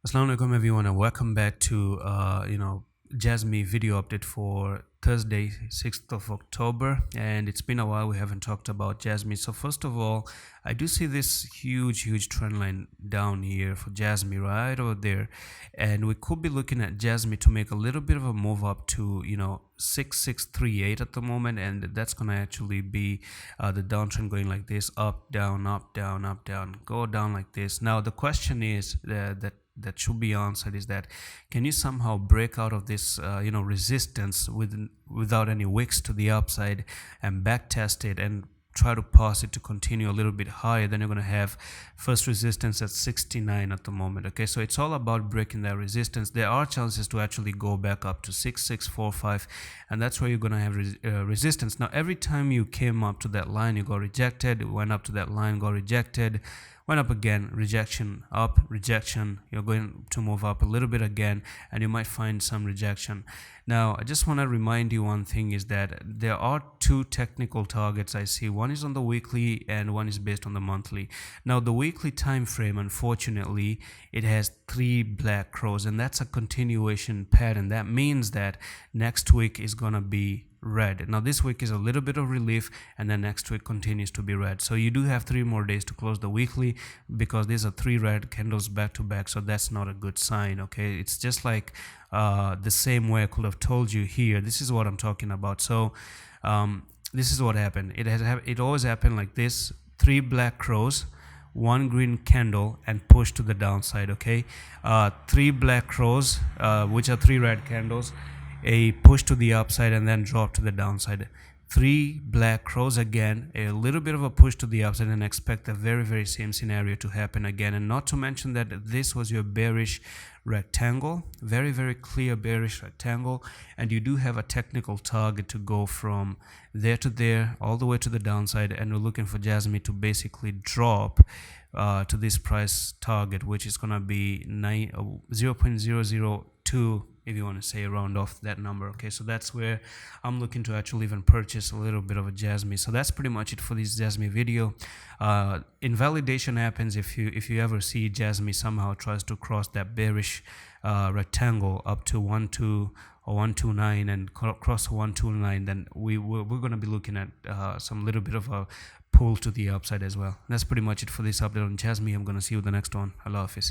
Assalamu alaikum everyone and welcome back to Jasmy video update for Thursday 6th of October, and it's been a while we haven't talked about Jasmy. So first of all, I do see this huge trend line down here for Jasmy right over there, and we could be looking at Jasmy to make a little bit of a move up to 6638 at the moment, and that's gonna actually be the downtrend going like this, up down up down up down, go down like this. Now the question is that should be answered is that can you somehow break out of this resistance without any wicks to the upside and back test it and try to pass it to continue a little bit higher. Then you're going to have first resistance at 69 at the moment. Okay, so it's all about breaking that resistance. There are chances to actually go back up to 6645, and that's where you're going to have resistance. Now every time you came up to that line, you got rejected, went up to that line, got rejected, went up again, rejection, up, rejection. You're going to move up a little bit again, and you might find some rejection. Now I just want to remind you one thing is that there are two technical targets I see. One is on the weekly and one is based on the monthly. Now the weekly time frame, unfortunately, it has three black crows, and that's a continuation pattern. That means that next week is gonna be red. Now this week is a little bit of relief, and then next week continues to be red. So you do have 3 more days to close the weekly, because these are 3 red candles back to back, so that's not a good sign. Okay, it's just like the same way I could have told you here. This is what I'm talking about. So this is what happened. It always happened like this: 3 black crows, 1 green candle, and push to the downside. Okay, 3 black crows, which are 3 red candles, a push to the upside, and then drop to the downside. 3 black crows again, a little bit of a push to the upside, and expect the very same scenario to happen again. And not to mention that this was your bearish rectangle, very clear bearish rectangle, and you do have a technical target to go from there to there, all the way to the downside, and we're looking for Jasmy to basically drop to this price target, which is gonna be 0.002, if you want to say, round off that number. Okay, so that's where I'm looking to actually even purchase a little bit of a Jasmy. So that's pretty much it for this Jasmy video. Invalidation happens if you ever see Jasmy somehow tries to cross that bearish rectangle up to 12 or 129 and cross 129, then we're going to be looking at some little bit of a pull to the upside as well. That's pretty much it for this update on Jasmy. I'm going to see you in the next one. Allah Hafiz.